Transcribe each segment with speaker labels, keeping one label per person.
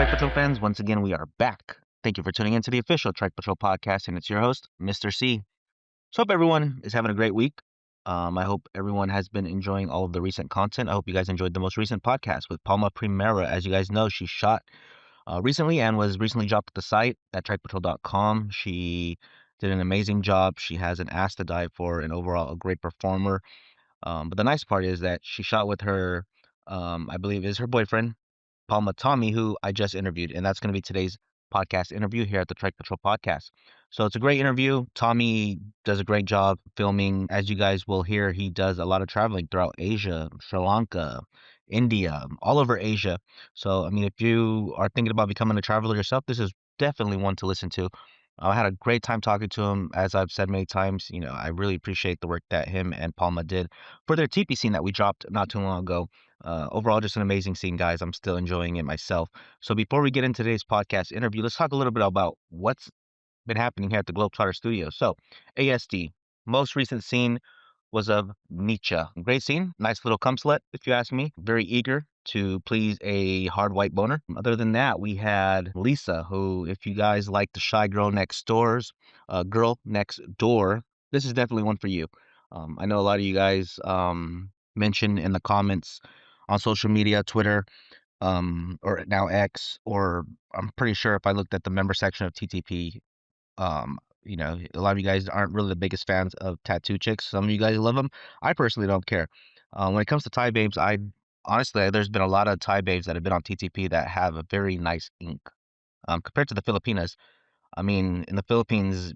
Speaker 1: Trike Patrol fans? Once again, we are back. Thank you for tuning into the official Trike Patrol podcast, and it's your host, Mr. C. So, hope everyone is having a great week. I hope everyone has been enjoying all of the recent content. I hope you guys enjoyed the most recent podcast with Palma Primera. As you guys know, she shot recently and was recently dropped at the site at TrikePatrol.com. She did an amazing job. She has an ass to die for, and overall a great performer. But the nice part is that she shot with her, I believe, is her boyfriend, Palma Tommy, who I just interviewed, and that's going to be today's podcast interview here at the Trike Patrol podcast. So it's a great interview. Tommy does a great job filming. As you guys will hear, he does a lot of traveling throughout Asia, Sri Lanka, India, all over Asia. So, I mean, if you are thinking about becoming a traveler yourself, this is definitely one to listen to. I had a great time talking to him. As I've said many times, I really appreciate the work that him and Palma did for their TP scene that we dropped not too long ago. Overall, just an amazing scene, guys. I'm still enjoying it myself. So before we get into today's podcast interview, let's talk a little bit about what's been happening here at the Globetrotter Studio. So, ASD, most recent scene was of Nietzsche. Great scene, nice little cum slut, if you ask me. Very eager to please a hard white boner. Other than that, we had Lisa, who, if you guys like the Shy Girl Next Door, this is definitely one for you. I know a lot of you guys mentioned in the comments on social media, Twitter, or now X, or I'm pretty sure if I looked at the member section of TTP, um, a lot of you guys aren't really the biggest fans of tattoo chicks. Some of you guys love them. I personally don't care. When it comes to Thai babes, I honestly, there's been a lot of Thai babes that have been on TTP that have a very nice ink. Compared to the Filipinas, I mean, in the Philippines,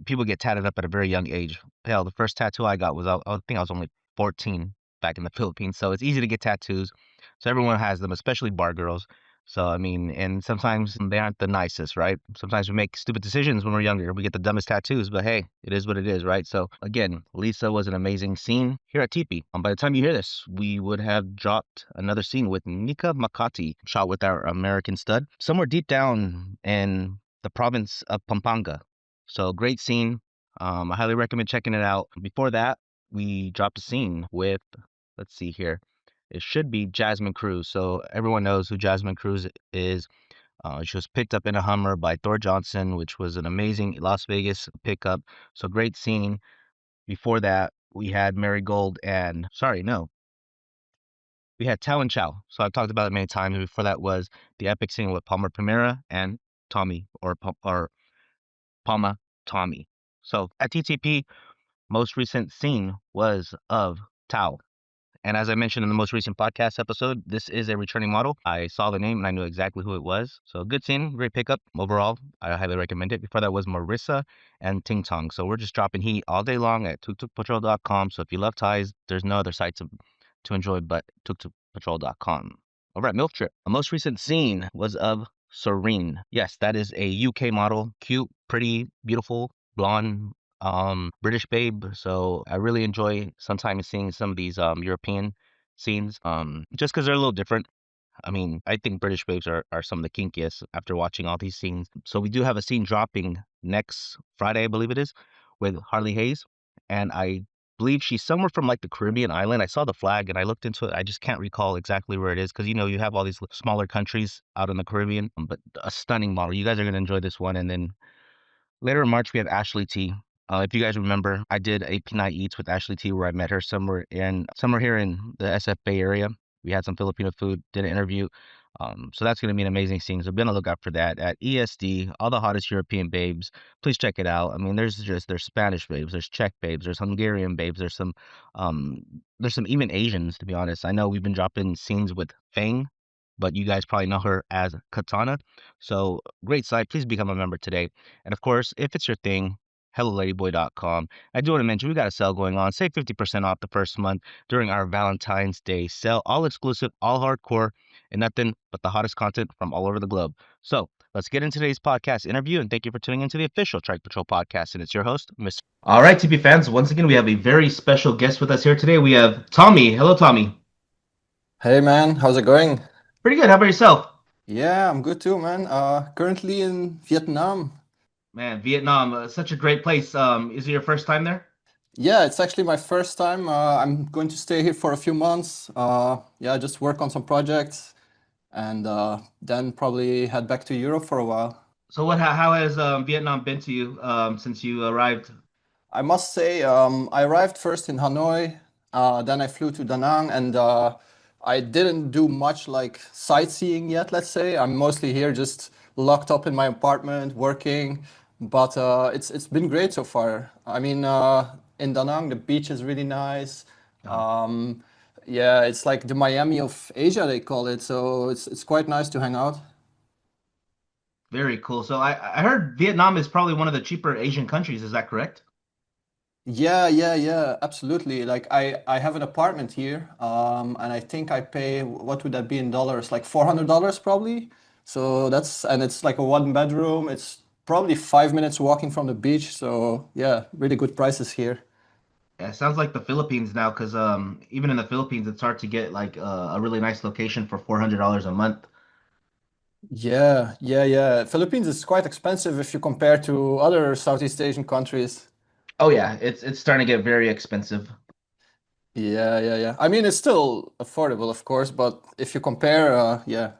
Speaker 1: people get tatted up at a very young age. Hell, the first tattoo I got was I think I was only 14 back in the Philippines. So it's easy to get tattoos. So everyone has them, especially bar girls. So I mean, and sometimes they aren't the nicest, right? Sometimes we make stupid decisions when we're younger. We get the dumbest tattoos, but hey, it is what it is, right? So again, Lisa was an amazing scene here at Teepee. By the time you hear this, we would have dropped another scene with Nika Makati, shot with our American stud, somewhere deep down in the province of Pampanga. So great scene. I highly recommend checking it out. Before that, we dropped a scene with, let's see here, it should be Jasmine Cruz. So everyone knows who Jasmine Cruz is. She was picked up in a Hummer by Thor Johnson, which was an amazing Las Vegas pickup. So great scene. Before that, we had Marigold and, sorry, no, we had Tao and Chow. So I've talked about it many times. Before that was the epic scene with Palmer Primera and Tommy, or Palma Tommy. So at TTP, most recent scene was of Tao. And as I mentioned in the most recent podcast episode, this is a returning model. I saw the name and I knew exactly who it was. So good scene, great pickup. Overall, I highly recommend it. Before that was Marissa and Ting Tong. So we're just dropping heat all day long at tuktukpatrol.com. So if you love ties, there's no other site to enjoy but tuktukpatrol.com. All right, MILF Trip. A most recent scene was of Serene. Yes, that is a UK model. Cute, pretty, beautiful, blonde, British babe. So I really enjoy sometimes seeing some of these European scenes, just because they're a little different. I mean, I think British babes are some of the kinkiest after watching all these scenes. So we do have a scene dropping next Friday, I believe it is, with Harley Hayes, and I believe she's somewhere from like the Caribbean island. I saw the flag and I looked into it. I just can't recall exactly where it is because you have all these smaller countries out in the Caribbean, but a stunning model. You guys are gonna enjoy this one, and then later in March, we have Ashley T. If you guys remember, I did a P9 Eats with Ashley T, where I met her somewhere here in the SF Bay Area. We had some Filipino food, did an interview. So that's going to be an amazing scene. So be on the lookout for that at ESD. All the hottest European babes. Please check it out. I mean, there's Spanish babes, there's Czech babes, there's Hungarian babes, um there's some even Asians. To be honest, I know we've been dropping scenes with Fang, but you guys probably know her as Katana. So great site. Please become a member today. And of course, if it's your thing, helloladyboy.com. I do want to mention we got a sale going on. Save 50% off the first month during our Valentine's Day sale. All exclusive, all hardcore, and nothing but the hottest content from all over the globe. So let's get into today's podcast interview, and thank you for tuning into the official Trike Patrol podcast. And it's your host, Mr. All right, TP fans. Once again, we have a very special guest with us here today. We have Tommy. Hello, Tommy.
Speaker 2: Hey man, how's it going?
Speaker 1: Pretty good. How about yourself?
Speaker 2: Yeah, I'm good too, man. Currently in Vietnam.
Speaker 1: Man, Vietnam, such a great place. Is it your first time there?
Speaker 2: Yeah, it's actually my first time. I'm going to stay here for a few months. Yeah, just work on some projects and then probably head back to Europe for a while.
Speaker 1: So how has Vietnam been to you since you arrived?
Speaker 2: I must say, I arrived first in Hanoi, then I flew to Da Nang, and I didn't do much like sightseeing yet, let's say. I'm mostly here just locked up in my apartment, working, but it's been great so far. I mean, in Da Nang, the beach is really nice.
Speaker 1: Uh,
Speaker 2: Um, yeah, it's like the Miami of Asia, they call it, so it's quite nice to hang out.
Speaker 1: Very cool. So I heard Vietnam is probably one of the cheaper Asian countries. Is that correct?
Speaker 2: Yeah, absolutely. Like I have an apartment here, and I think I pay what would that be in dollars? Like $400 probably. So that's and it's like a one bedroom. It's probably 5 minutes walking from the beach. So yeah, really good prices here.
Speaker 1: Yeah, it sounds like the Philippines now, because even in the Philippines, it's hard to get like a really nice location for $400 a month.
Speaker 2: Yeah. Philippines is quite expensive if you compare to other Southeast Asian countries.
Speaker 1: Oh yeah, it's starting to get very expensive.
Speaker 2: Yeah. I mean, it's still affordable, of course, but if you compare, yeah.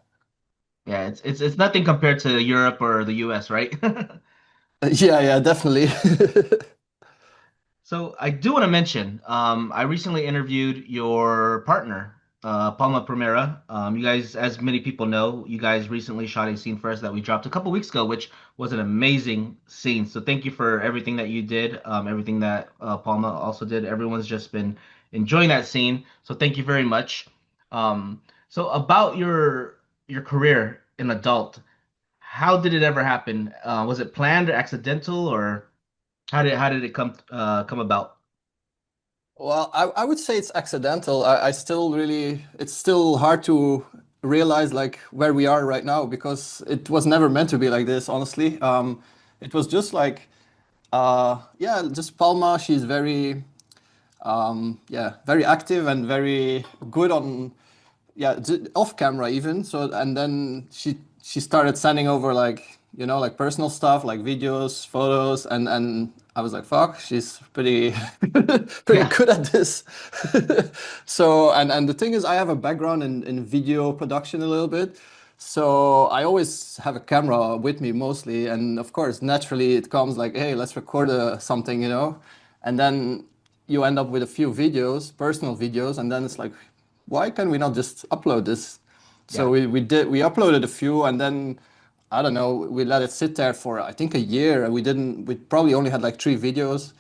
Speaker 1: Yeah, it's nothing compared to Europe or the US, right?
Speaker 2: Yeah, definitely.
Speaker 1: So I do want to mention, I recently interviewed your partner, Palma Primera. You guys, as many people know, you guys recently shot a scene for us that we dropped a couple weeks ago, which was an amazing scene. So thank you for everything that you did, everything that Palma also did. Everyone's just been enjoying that scene. So thank you very much. So about your career in adult, how did it ever happen? Was it planned or accidental, or how did it come about?
Speaker 2: Well, I would say it's accidental. I still really, it's still hard to realize like where we are right now because it was never meant to be like this, honestly. It was just like, yeah, just Palma. She's very, yeah, very active and very good on yeah, off camera even. So and then she started sending over like like personal stuff like videos, photos, and I was like, fuck, she's pretty pretty
Speaker 1: Yeah.
Speaker 2: good at this. So and the thing is, I have a background in video production a little bit. So I always have a camera with me mostly, and of course, naturally, it comes like, hey, let's record something, and then you end up with a few videos, personal videos, and then it's like, why can we not just upload this? So
Speaker 1: Yeah.
Speaker 2: we uploaded a few, and then I don't know, we let it sit there for I think a year, and we probably only had like 3 videos,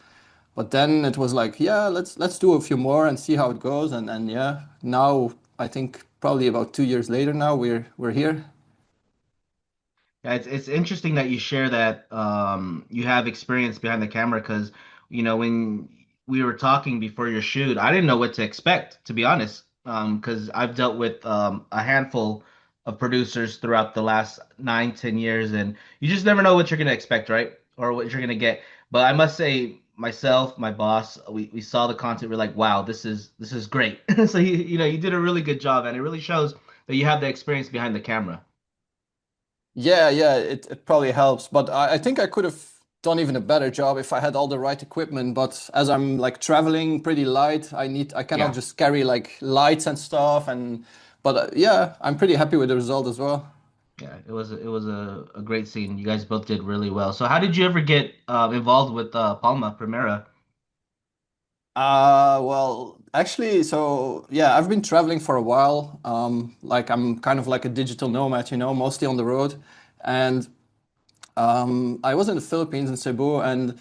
Speaker 2: but then it was like, yeah, let's do a few more and see how it goes, and yeah, now I think probably about 2 years later now we're here.
Speaker 1: Yeah, it's interesting that you share that you have experience behind the camera because when we were talking before your shoot, I didn't know what to expect, to be honest. Because I've dealt with a handful of producers throughout the last 9, 10 years, and you just never know what you're gonna expect, right? Or what you're gonna get. But I must say, myself, my boss, we saw the content, we're like, wow, this is great. So you did a really good job, and it really shows that you have the experience behind the camera.
Speaker 2: Yeah, it probably helps, but I think I could have done even a better job if I had all the right equipment. But as I'm like traveling pretty light, I cannot
Speaker 1: Yeah.
Speaker 2: just carry like lights and stuff. And but yeah, I'm pretty happy with the result as well.
Speaker 1: Yeah, it was a great scene. You guys both did really well. So how did you ever get involved with Palma Primera?
Speaker 2: Well, actually, so yeah, I've been traveling for a while. Like I'm kind of like a digital nomad, mostly on the road. And I was in the Philippines in Cebu, and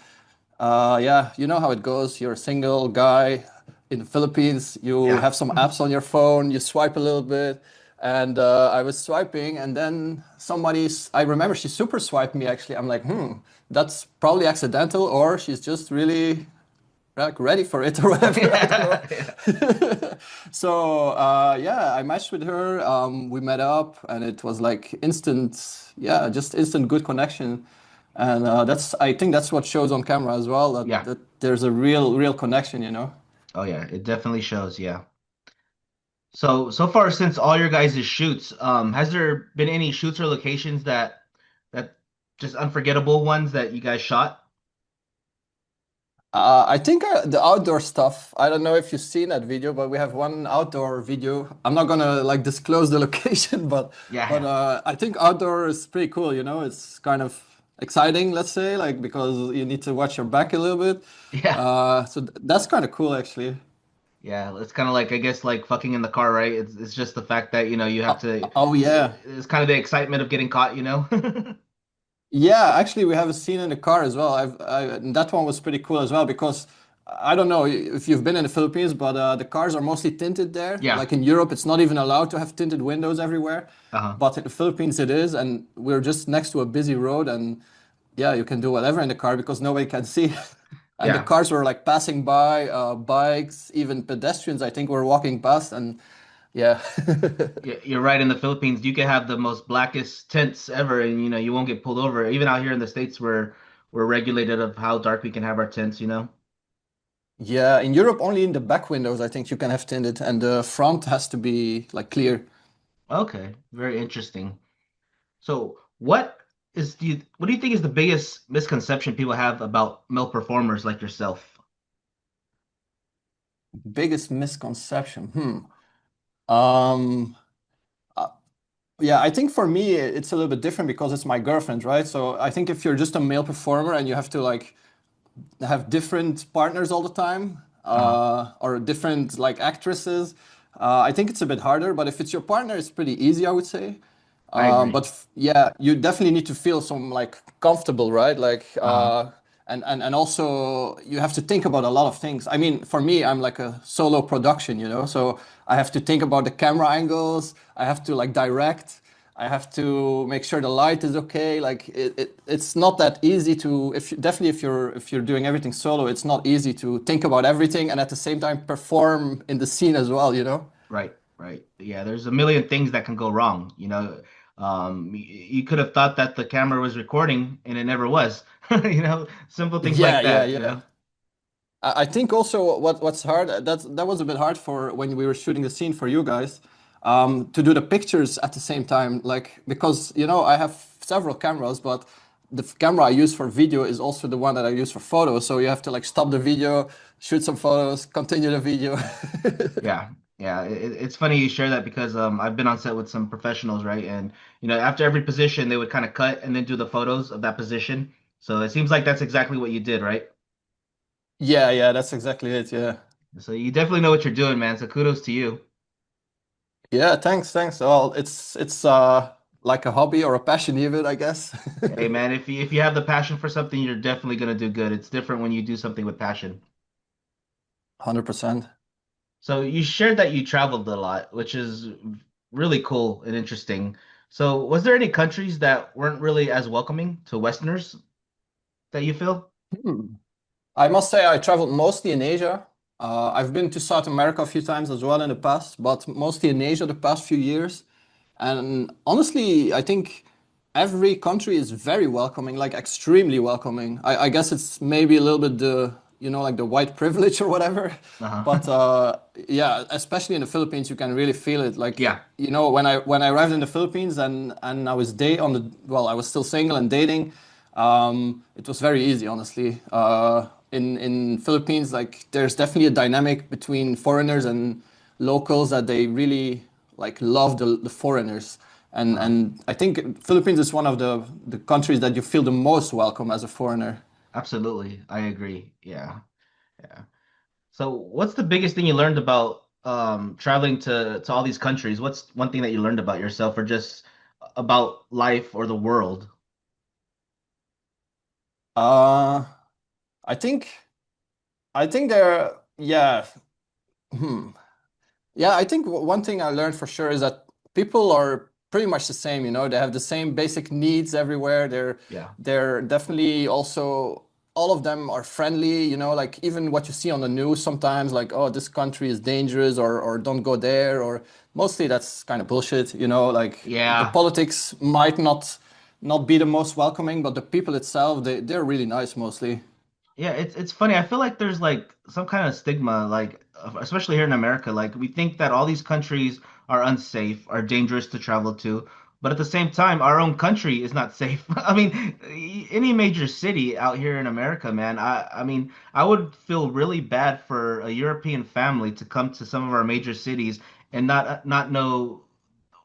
Speaker 2: yeah, you know how it goes. You're a single guy in the Philippines. You
Speaker 1: Yeah.
Speaker 2: have some apps on your phone. You swipe a little bit, and I was swiping, and then I remember she super swiped me. Actually, I'm like, that's probably accidental, or she's just really like ready for it or whatever. I don't know.
Speaker 1: Yeah.
Speaker 2: So yeah, I matched with her. We met up, and it was like instant, yeah, just instant good connection. And I think that's what shows on camera as well. That
Speaker 1: Yeah.
Speaker 2: that there's a real connection.
Speaker 1: Oh yeah, it definitely shows. Yeah. So far since all your guys' shoots, has there been any shoots or locations that just unforgettable ones that you guys shot?
Speaker 2: I think the outdoor stuff. I don't know if you've seen that video, but we have one outdoor video. I'm not gonna like disclose the location, but
Speaker 1: Yeah,
Speaker 2: but
Speaker 1: yeah.
Speaker 2: uh, I think outdoor is pretty cool. It's kind of exciting, let's say, like because you need to watch your back a little bit.
Speaker 1: Yeah.
Speaker 2: So that's kind of cool, actually.
Speaker 1: Yeah, it's kind of like I guess like fucking in the car, right? It's just the fact that, you have
Speaker 2: Oh,
Speaker 1: to
Speaker 2: oh yeah.
Speaker 1: it's kind of the excitement of getting caught, you know?
Speaker 2: Yeah, actually, we have a scene in the car as well. And that one was pretty cool as well because I don't know if you've been in the Philippines, but the cars are mostly tinted there.
Speaker 1: Yeah.
Speaker 2: Like in Europe, it's not even allowed to have tinted windows everywhere,
Speaker 1: Uh-huh.
Speaker 2: but in the Philippines it is, and we're just next to a busy road, and yeah, you can do whatever in the car because nobody can see. And the
Speaker 1: Yeah.
Speaker 2: cars were like passing by, bikes, even pedestrians, I think, were walking past, and yeah.
Speaker 1: You're right. In the Philippines, you can have the most blackest tints ever, and you won't get pulled over. Even out here in the States, we're regulated of how dark we can have our tints.
Speaker 2: Yeah, in Europe, only in the back windows, I think you can have tinted, and the front has to be like clear.
Speaker 1: Okay, very interesting. So, what do you think is the biggest misconception people have about male performers like yourself?
Speaker 2: Biggest misconception. Um, uh, yeah, I think for me it's a little bit different because it's my girlfriend, right? So I think if you're just a male performer and you have to like have different partners all the time,
Speaker 1: Uh-huh.
Speaker 2: or different like actresses, I think it's a bit harder. But if it's your partner, it's pretty easy, I would say.
Speaker 1: I agree.
Speaker 2: Yeah, you definitely need to feel some like comfortable, right? Like,
Speaker 1: Uh-huh.
Speaker 2: and also you have to think about a lot of things. I mean, for me, I'm like a solo production, so I have to think about the camera angles. I have to like direct. I have to make sure the light is okay. Like it's not that easy to definitely if you're doing everything solo, it's not easy to think about everything and at the same time perform in the scene as well.
Speaker 1: Right, right. Yeah, there's a million things that can go wrong. You could have thought that the camera was recording and it never was. Simple things
Speaker 2: Yeah,
Speaker 1: like
Speaker 2: yeah,
Speaker 1: that.
Speaker 2: yeah. I think also what's hard that was a bit hard for when we were shooting the scene for you guys, to do the pictures at the same time, like because I have several cameras, but the camera I use for video is also the one that I use for photos. So you have to like stop the video, shoot some photos, continue the video.
Speaker 1: Yeah, yeah. It's funny you share that because I've been on set with some professionals, right? And after every position, they would kind of cut and then do the photos of that position. So it seems like that's exactly what you did, right?
Speaker 2: Yeah, yeah, that's exactly it. Yeah.
Speaker 1: So you definitely know what you're doing, man. So kudos to you.
Speaker 2: Yeah, thanks. Well, it's like a hobby or a passion even, I guess.
Speaker 1: Hey, man, if you have the passion for something, you're definitely gonna do good. It's different when you do something with passion.
Speaker 2: 100%.
Speaker 1: So you shared that you traveled a lot, which is really cool and interesting. So was there any countries that weren't really as welcoming to Westerners that you feel?
Speaker 2: I must say I traveled mostly in Asia. I've been to South America a few times as well in the past, but mostly in Asia the past few years. And honestly, I think every country is very welcoming, like extremely welcoming. I guess it's maybe a little bit like the white privilege or whatever. But
Speaker 1: Uh-huh.
Speaker 2: yeah, especially in the Philippines, you can really feel it. Like,
Speaker 1: Yeah.
Speaker 2: when I arrived in the Philippines and I was I was still single and dating. It was very easy, honestly. In Philippines, like there's definitely a dynamic between foreigners and locals that they really like love the foreigners. And
Speaker 1: Uh-huh.
Speaker 2: and I think Philippines is one of the countries that you feel the most welcome as a foreigner.
Speaker 1: Absolutely. I agree. Yeah. Yeah. So what's the biggest thing you learned about traveling to all these countries? What's one thing that you learned about yourself or just about life or the world?
Speaker 2: Uh, I think I think there, yeah. Hmm. Yeah, I think one thing I learned for sure is that people are pretty much the same, they have the same basic needs everywhere. They're
Speaker 1: Yeah.
Speaker 2: they're definitely also all of them are friendly, like even what you see on the news sometimes, like, oh, this country is dangerous or don't go there, or mostly that's kind of bullshit, like the
Speaker 1: Yeah.
Speaker 2: politics might not be the most welcoming, but the people itself, they're really nice mostly.
Speaker 1: Yeah, it's funny. I feel like there's like some kind of stigma, like especially here in America. Like we think that all these countries are unsafe, are dangerous to travel to. but at the same time, our own country is not safe. I mean, any major city out here in America, man, I mean, I would feel really bad for a European family to come to some of our major cities and not know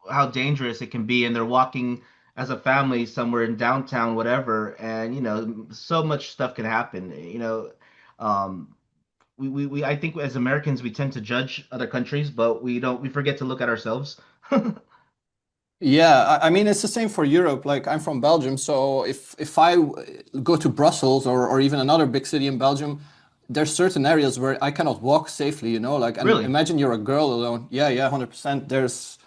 Speaker 1: how dangerous it can be, and they're walking as a family somewhere in downtown, whatever, and so much stuff can happen. Um, we I think as Americans we tend to judge other countries, but we forget to look at ourselves.
Speaker 2: Yeah, I mean it's the same for Europe. Like I'm from Belgium, so if I go to Brussels or even another big city in Belgium, there's certain areas where I cannot walk safely, you know, like and
Speaker 1: Really?
Speaker 2: imagine you're a girl alone. Yeah, yeah, 100%. There's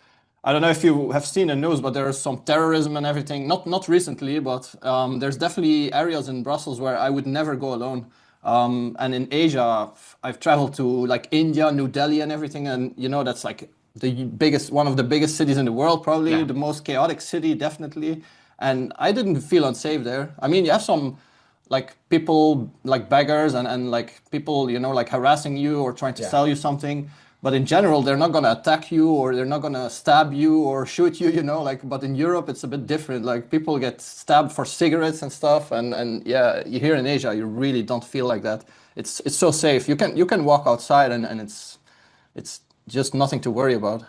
Speaker 2: I don't know if you have seen the news, but there's some terrorism and everything. Not recently, but there's definitely areas in Brussels where I would never go alone. And in Asia, I've traveled to like India, New Delhi, and everything, and you know that's like the biggest, one of the biggest cities in the world, probably
Speaker 1: Yeah,
Speaker 2: the most chaotic city, definitely. And I didn't feel unsafe there. I mean, you have some like people like beggars and like people, you know, like harassing you or trying to
Speaker 1: yeah.
Speaker 2: sell you something. But in general, they're not gonna attack you or they're not gonna stab you or shoot you, you know, like but in Europe it's a bit different. Like people get stabbed for cigarettes and stuff and yeah, you here in Asia you really don't feel like that. It's so safe. You can walk outside and it's just nothing to worry about.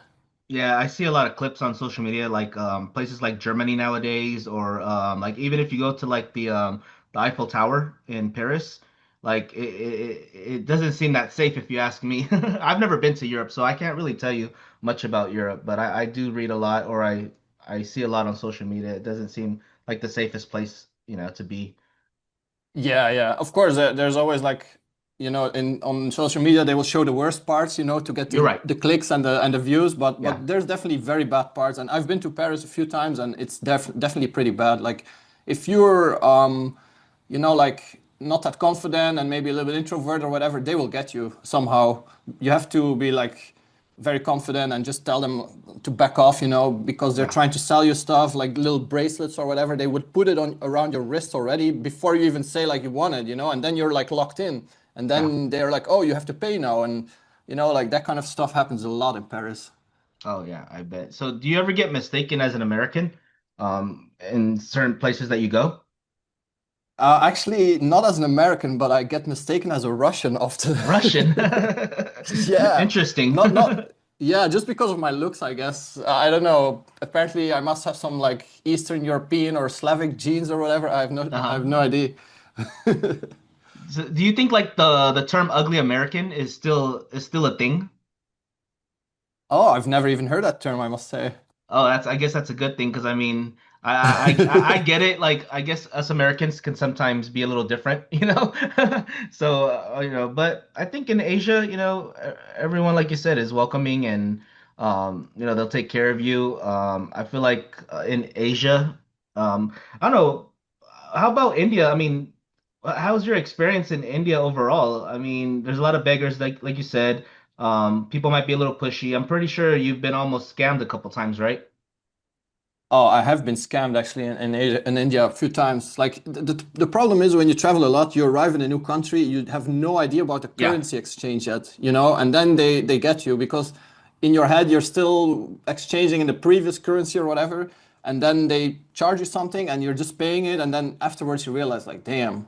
Speaker 1: Yeah, I see a lot of clips on social media, like places like Germany nowadays, or like even if you go to like the Eiffel Tower in Paris, like it doesn't seem that safe if you ask me. I've never been to Europe, so I can't really tell you much about Europe, but I do read a lot, or I see a lot on social media. It doesn't seem like the safest place, to be.
Speaker 2: Yeah, yeah. Of course, there's always like, you know, in on social media they will show the worst parts, you know, to get
Speaker 1: You're right.
Speaker 2: the clicks and the views. But
Speaker 1: Yeah,
Speaker 2: there's definitely very bad parts, and I've been to Paris a few times, and it's definitely pretty bad. Like, if you're you know, like not that confident and maybe a little bit introvert or whatever, they will get you somehow. You have to be like very confident and just tell them to back off, you know, because they're
Speaker 1: yeah,
Speaker 2: trying to sell you stuff like little bracelets or whatever. They would put it on around your wrist already before you even say like you want it, you know, and then you're like locked in. And
Speaker 1: yeah.
Speaker 2: then they're like, oh, you have to pay now. And, you know, like that kind of stuff happens a lot in Paris.
Speaker 1: Oh yeah, I bet. So do you ever get mistaken as an American, in certain places that you go?
Speaker 2: Actually, not as an American, but I get mistaken as a Russian often.
Speaker 1: Russian.
Speaker 2: Yeah,
Speaker 1: Interesting.
Speaker 2: not yeah, just because of my looks, I guess. I don't know. Apparently, I must have some like Eastern European or Slavic genes or whatever. I
Speaker 1: Uh-huh.
Speaker 2: have no idea.
Speaker 1: So do you think like the term ugly American is still a thing?
Speaker 2: Oh, I've never even heard that term, I must say.
Speaker 1: Oh, I guess that's a good thing because I mean I get it. Like I guess us Americans can sometimes be a little different, you know. So but I think in Asia, everyone like you said is welcoming and they'll take care of you. I feel like in Asia, I don't know. How about India? I mean, how's your experience in India overall? I mean, there's a lot of beggars, like you said. People might be a little pushy. I'm pretty sure you've been almost scammed a couple times, right?
Speaker 2: Oh, I have been scammed actually in Asia, in India a few times. Like the problem is when you travel a lot, you arrive in a new country, you have no idea about the
Speaker 1: Yeah,
Speaker 2: currency exchange yet, you know, and then they get you because in your head you're still exchanging in the previous currency or whatever, and then they charge you something and you're just paying it, and then afterwards you realize like, damn,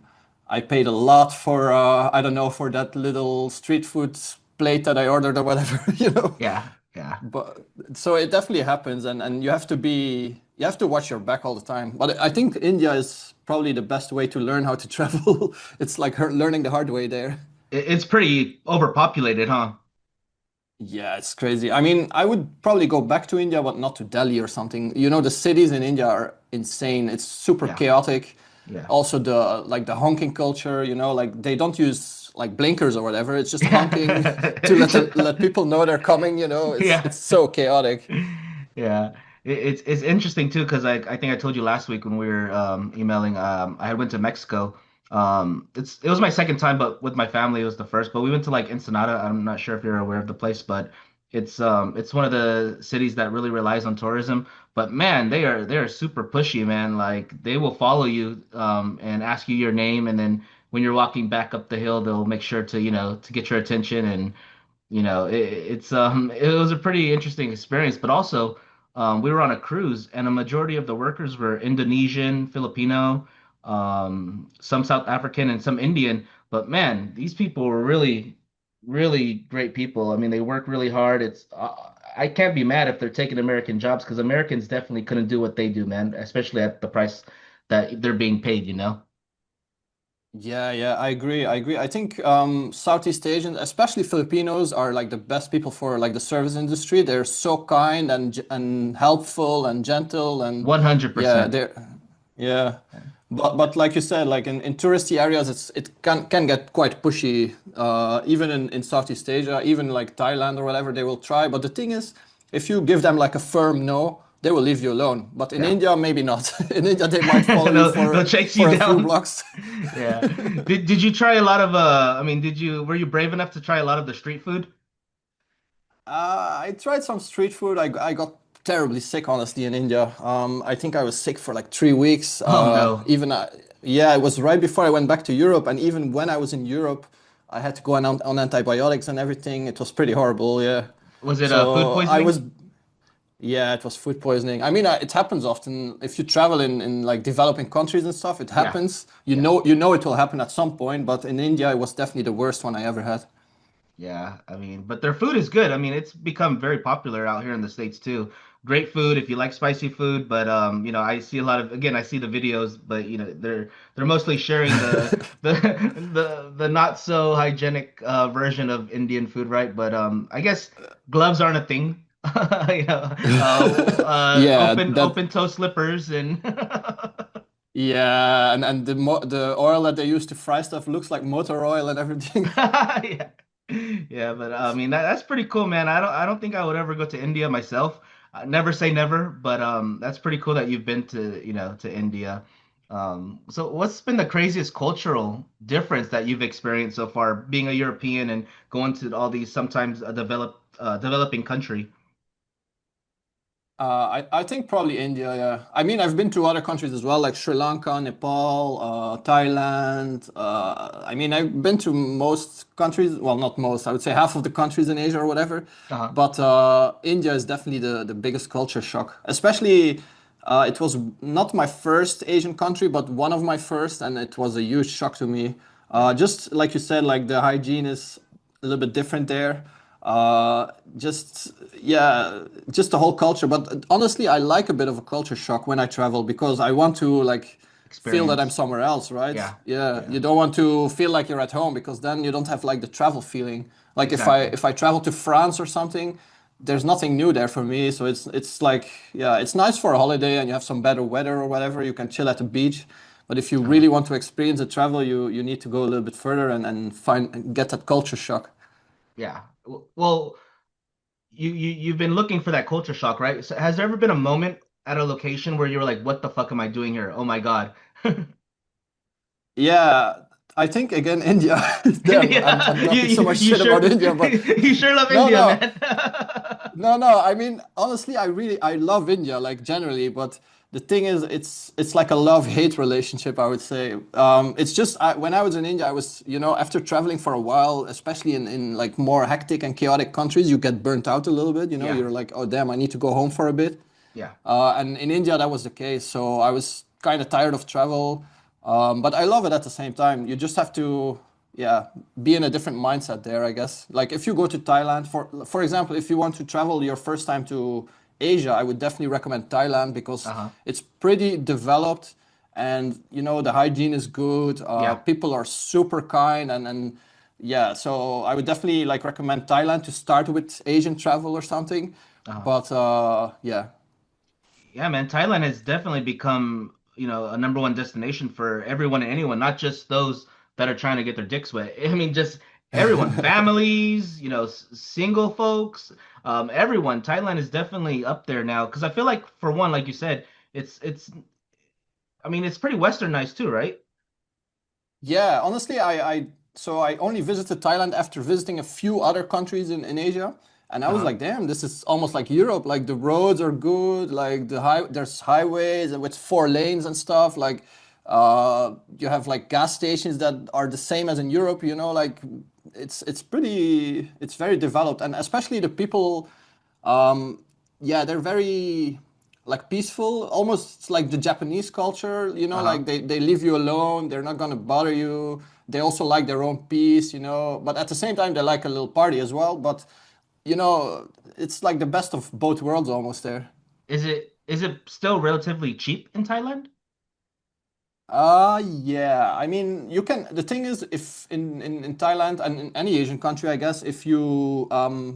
Speaker 2: I paid a lot for I don't know for that little street food plate that I ordered or whatever, you know.
Speaker 1: yeah, yeah.
Speaker 2: But so it definitely happens, and you have to watch your back all the time. But I think India is probably the best way to learn how to travel. It's like learning the hard way there.
Speaker 1: It's pretty overpopulated, huh?
Speaker 2: Yeah, it's crazy. I mean, I would probably go back to India, but not to Delhi or something. You know, the cities in India are insane. It's super
Speaker 1: Yeah,
Speaker 2: chaotic.
Speaker 1: yeah.
Speaker 2: Also, the honking culture. You know, like they don't use like blinkers or whatever. It's just honking to let people know they're coming. You know,
Speaker 1: Yeah.
Speaker 2: it's so chaotic.
Speaker 1: Yeah, it's interesting too because I think I told you last week when we were emailing. I had went to Mexico. It was my second time, but with my family it was the first. But we went to like Ensenada. I'm not sure if you're aware of the place, but it's one of the cities that really relies on tourism. But man, they are super pushy, man. Like they will follow you and ask you your name, and then when you're walking back up the hill, they'll make sure to to get your attention and it was a pretty interesting experience, but also We were on a cruise, and a majority of the workers were Indonesian, Filipino, some South African, and some Indian. But man, these people were really, really great people. I mean, they work really hard. I can't be mad if they're taking American jobs because Americans definitely couldn't do what they do, man, especially at the price that they're being paid, you know?
Speaker 2: Yeah, yeah, I agree. I agree. I think Southeast Asians, especially Filipinos, are like the best people for like the service industry. They're so kind and helpful and gentle and yeah,
Speaker 1: 100%.
Speaker 2: they're yeah. But like you said, like in touristy areas, it can get quite pushy. Even in Southeast Asia, even like Thailand or whatever, they will try. But the thing is, if you give them like a firm no, they will leave you alone. But in
Speaker 1: Yeah.
Speaker 2: India, maybe not. In India, they might follow you
Speaker 1: They'll chase you
Speaker 2: for a few
Speaker 1: down.
Speaker 2: blocks.
Speaker 1: Yeah. Did you try a lot of I mean, did you were you brave enough to try a lot of the street food?
Speaker 2: I tried some street food. I got terribly sick, honestly, in India. I think I was sick for like 3 weeks.
Speaker 1: Oh no.
Speaker 2: Yeah, it was right before I went back to Europe, and even when I was in Europe, I had to go on antibiotics and everything. It was pretty horrible. Yeah.
Speaker 1: Was it food
Speaker 2: So I
Speaker 1: poisoning?
Speaker 2: was, yeah, it was food poisoning. I mean, it happens often if you travel in like developing countries and stuff. It
Speaker 1: Yeah.
Speaker 2: happens.
Speaker 1: Yeah.
Speaker 2: You know it will happen at some point. But in India, it was definitely the worst one I ever had.
Speaker 1: Yeah, I mean, but their food is good. I mean, it's become very popular out here in the States too. Great food if you like spicy food, but I see a lot of again, I see the videos, but they're mostly sharing the the not so hygienic version of Indian food, right? But I guess gloves aren't a thing.
Speaker 2: Yeah, that
Speaker 1: Open toe slippers and
Speaker 2: Yeah, and the oil that they use to fry stuff looks like motor oil and everything.
Speaker 1: yeah. Yeah, but I mean that's pretty cool, man. I don't think I would ever go to India myself. Never say never, but that's pretty cool that you've been to, to India. So what's been the craziest cultural difference that you've experienced so far being a European and going to all these sometimes developing country?
Speaker 2: I think probably India, yeah. I mean, I've been to other countries as well, like Sri Lanka, Nepal, Thailand. I mean, I've been to most countries. Well, not most. I would say half of the countries in Asia or whatever.
Speaker 1: Uh-huh.
Speaker 2: But India is definitely the biggest culture shock. Especially, it was not my first Asian country, but one of my first, and it was a huge shock to me.
Speaker 1: Yeah.
Speaker 2: Just like you said, like the hygiene is a little bit different there. Uh, just yeah, just the whole culture. But honestly, I like a bit of a culture shock when I travel because I want to like feel that I'm
Speaker 1: Experience.
Speaker 2: somewhere else, right?
Speaker 1: Yeah.
Speaker 2: Yeah,
Speaker 1: Yeah.
Speaker 2: you don't want to feel like you're at home because then you don't have like the travel feeling. Like
Speaker 1: Exactly.
Speaker 2: if I travel to France or something, there's nothing new there for me. So it's like yeah, it's nice for a holiday and you have some better weather or whatever. You can chill at the beach. But if you
Speaker 1: Uh-huh.
Speaker 2: really want to experience the travel, you need to go a little bit further and find get that culture shock.
Speaker 1: Yeah. Well, you've been looking for that culture shock, right? So has there ever been a moment at a location where you were like, "What the fuck am I doing here? Oh my God."
Speaker 2: Yeah, I think again India. Damn, I'm
Speaker 1: Yeah,
Speaker 2: talking so much
Speaker 1: you
Speaker 2: shit about
Speaker 1: sure
Speaker 2: India, but
Speaker 1: you sure love
Speaker 2: no,
Speaker 1: India,
Speaker 2: no,
Speaker 1: man.
Speaker 2: no. I mean, honestly, I love India, like generally, but the thing is, it's like a love-hate relationship, I would say. It's just when I was in India, I was, after traveling for a while, especially in like more hectic and chaotic countries, you get burnt out a little bit.
Speaker 1: Yeah,
Speaker 2: You're like, oh damn, I need to go home for a bit.
Speaker 1: yeah,
Speaker 2: And in India, that was the case. So I was kind of tired of travel, but I love it at the same time. You just have to, yeah, be in a different mindset there, I guess. Like if you go to Thailand, for example, if you want to travel your first time to Asia, I would definitely recommend Thailand because
Speaker 1: uh-huh,
Speaker 2: it's pretty developed, and the hygiene is good.
Speaker 1: yeah,
Speaker 2: People are super kind, and yeah. So I would definitely like recommend Thailand to start with Asian travel or something.
Speaker 1: uh-huh.
Speaker 2: But yeah.
Speaker 1: Yeah, man. Thailand has definitely become, a number one destination for everyone and anyone, not just those that are trying to get their dicks wet. I mean, just everyone, families, single folks, everyone. Thailand is definitely up there now because I feel like, for one, like you said, it's. I mean, it's pretty westernized too, right?
Speaker 2: Yeah, honestly, I only visited Thailand after visiting a few other countries in Asia, and I was
Speaker 1: Uh-huh.
Speaker 2: like, damn, this is almost like Europe. Like the roads are good, like there's highways with 4 lanes and stuff. Like, you have like gas stations that are the same as in Europe. Like it's very developed, and especially the people. Um, yeah, they're very like peaceful, almost like the Japanese culture,
Speaker 1: Uh-huh.
Speaker 2: like they leave you alone, they're not gonna bother you. They also like their own peace, but at the same time they like a little party as well. But you know, it's like the best of both worlds almost there.
Speaker 1: Is it still relatively cheap in Thailand?
Speaker 2: Yeah. I mean, you can. The thing is, if in Thailand and in any Asian country, I guess, if you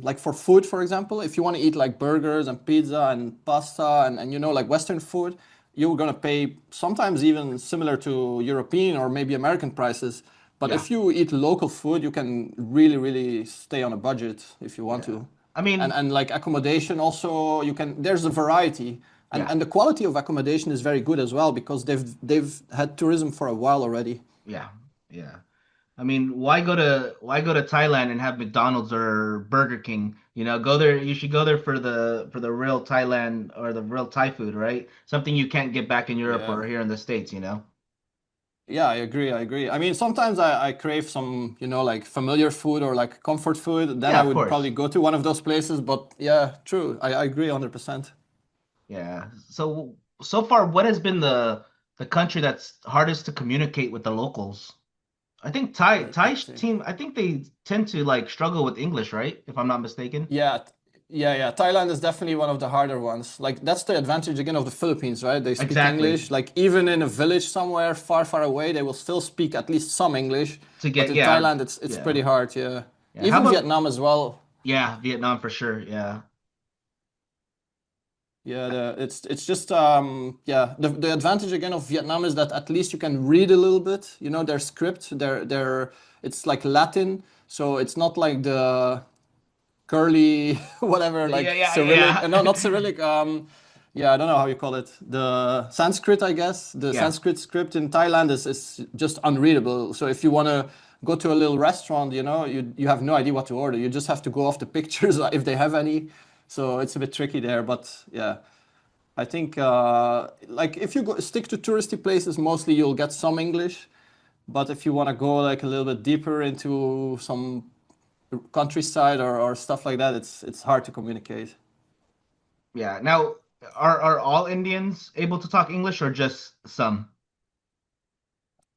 Speaker 2: like for food, for example, if you want to eat like burgers and pizza and pasta and like Western food, you're gonna pay sometimes even similar to European or maybe American prices. But
Speaker 1: Yeah.
Speaker 2: if you eat local food, you can really, really stay on a budget if you want
Speaker 1: Yeah.
Speaker 2: to.
Speaker 1: I
Speaker 2: And
Speaker 1: mean,
Speaker 2: and like accommodation also, there's a variety. And
Speaker 1: yeah.
Speaker 2: and the quality of accommodation is very good as well because they've had tourism for a while already.
Speaker 1: Yeah. Yeah. I mean, why go to Thailand and have McDonald's or Burger King? Go there. You should go there for the real Thailand or the real Thai food, right? Something you can't get back in Europe
Speaker 2: Yeah.
Speaker 1: or here in the States.
Speaker 2: Yeah, I agree. I agree. I mean, sometimes I crave some, like familiar food or like comfort food. Then
Speaker 1: Yeah,
Speaker 2: I
Speaker 1: of
Speaker 2: would probably
Speaker 1: course.
Speaker 2: go to one of those places. But yeah, true. I agree 100%.
Speaker 1: Yeah. So far, what has been the country that's hardest to communicate with the locals? I think Thai
Speaker 2: Let's see.
Speaker 1: team. I think they tend to like struggle with English, right? If I'm not mistaken.
Speaker 2: Yeah, yeah. Thailand is definitely one of the harder ones. Like that's the advantage again of the Philippines, right? They speak
Speaker 1: Exactly.
Speaker 2: English. Like even in a village somewhere far, far away, they will still speak at least some English.
Speaker 1: To
Speaker 2: But
Speaker 1: get
Speaker 2: in
Speaker 1: yeah,
Speaker 2: Thailand, it's
Speaker 1: yeah,
Speaker 2: pretty hard. Yeah,
Speaker 1: yeah. How
Speaker 2: even
Speaker 1: about
Speaker 2: Vietnam as well.
Speaker 1: yeah, Vietnam for sure. Yeah,
Speaker 2: Yeah, it's just yeah. The advantage again of Vietnam is that at least you can read a little bit. Their script, their it's like Latin, so it's not like the curly whatever
Speaker 1: yeah,
Speaker 2: like
Speaker 1: yeah,
Speaker 2: Cyrillic. No,
Speaker 1: yeah,
Speaker 2: not Cyrillic. Yeah, I don't know how you call it. The Sanskrit, I guess. The
Speaker 1: yeah.
Speaker 2: Sanskrit script in Thailand is just unreadable. So if you want to go to a little restaurant, you have no idea what to order. You just have to go off the pictures if they have any. So it's a bit tricky there, but yeah. I think like if you stick to touristy places, mostly you'll get some English. But if you want to go like a little bit deeper into some countryside or stuff like that, it's hard to communicate.
Speaker 1: Yeah. Now, are all Indians able to talk English or just some?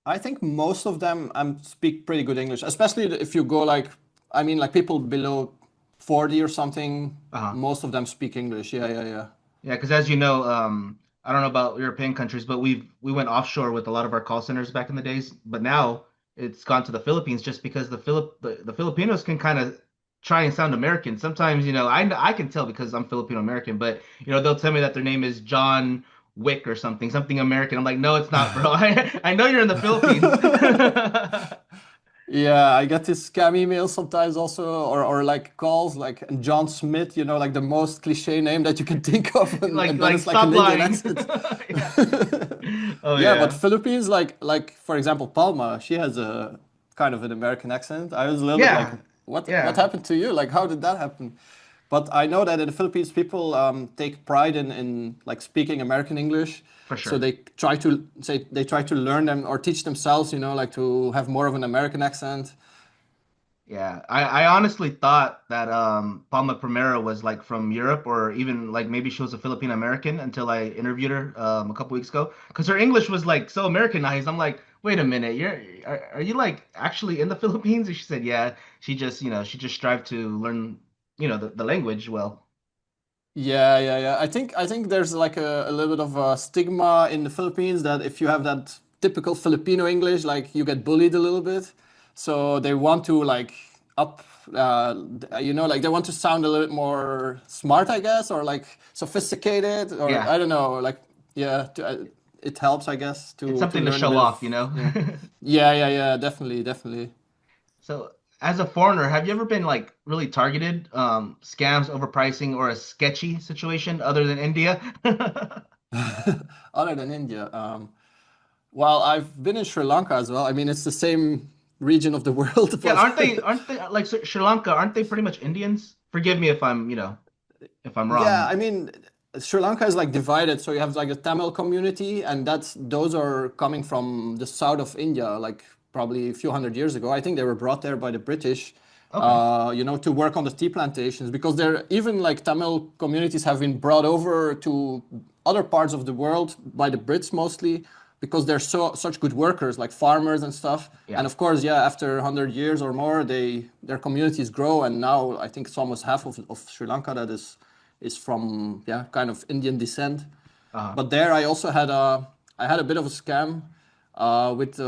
Speaker 2: I think most of them speak pretty good English, especially if you go like, I mean, like people below 40 or something,
Speaker 1: Uh-huh.
Speaker 2: most of them speak English. Yeah, yeah, yeah.
Speaker 1: Yeah, because as you know, I don't know about European countries, but we went offshore with a lot of our call centers back in the days. But now it's gone to the Philippines just because the Filipinos can kind of try and sound American. Sometimes, I can tell because I'm Filipino American, but they'll tell me that their name is John Wick or something American. I'm like, no, it's not, bro. I know you're in the Philippines.
Speaker 2: Yeah, I get these scam emails sometimes also, or like calls like John Smith, like the most cliche name that you can think of, and,
Speaker 1: Like
Speaker 2: and then
Speaker 1: like
Speaker 2: it's like
Speaker 1: stop
Speaker 2: an Indian
Speaker 1: lying.
Speaker 2: accent.
Speaker 1: Yeah. Oh
Speaker 2: Yeah, but
Speaker 1: yeah.
Speaker 2: Philippines, like for example, Palma, she has a kind of an American accent. I was a little bit like,
Speaker 1: Yeah.
Speaker 2: what
Speaker 1: Yeah,
Speaker 2: happened to you? Like, how did that happen? But I know that in the Philippines, people take pride in like speaking American English.
Speaker 1: for
Speaker 2: So
Speaker 1: sure.
Speaker 2: they try to learn them or teach themselves, like to have more of an American accent.
Speaker 1: Yeah, I honestly thought that Palma Primera was like from Europe or even like maybe she was a Filipino American until I interviewed her a couple weeks ago because her English was like so Americanized. I'm like, wait a minute, are you like actually in the Philippines? And she said, yeah, she just strived to learn the language well.
Speaker 2: Yeah, yeah, yeah. I think there's like a little bit of a stigma in the Philippines that if you have that typical Filipino English, like you get bullied a little bit. So they want to like up, like they want to sound a little bit more smart, I guess, or like sophisticated, or
Speaker 1: Yeah,
Speaker 2: I don't know, like yeah, it helps, I guess,
Speaker 1: it's
Speaker 2: to
Speaker 1: something to
Speaker 2: learn a
Speaker 1: show
Speaker 2: bit of
Speaker 1: off.
Speaker 2: yeah, yeah, yeah, yeah, definitely, definitely.
Speaker 1: So, as a foreigner, have you ever been like really targeted, scams, overpricing, or a sketchy situation other than India?
Speaker 2: Other than India, well, I've been in Sri Lanka as well. I mean, it's the same region of the world,
Speaker 1: Yeah,
Speaker 2: but
Speaker 1: aren't they like Sri Lanka, aren't they pretty much Indians? Forgive me if I'm
Speaker 2: yeah,
Speaker 1: wrong.
Speaker 2: I mean, Sri Lanka is like divided. So you have like a Tamil community, and those are coming from the south of India, like probably a few hundred years ago. I think they were brought there by the British.
Speaker 1: Okay.
Speaker 2: to work on the tea plantations because there even like Tamil communities have been brought over to other parts of the world by the Brits mostly because they're such good workers, like farmers and stuff. And
Speaker 1: Yeah.
Speaker 2: of course, yeah, after 100 years or more, their communities grow, and now I think it's almost half of Sri Lanka that is from yeah kind of Indian descent.
Speaker 1: Uh-huh.
Speaker 2: But there I had a bit of a scam with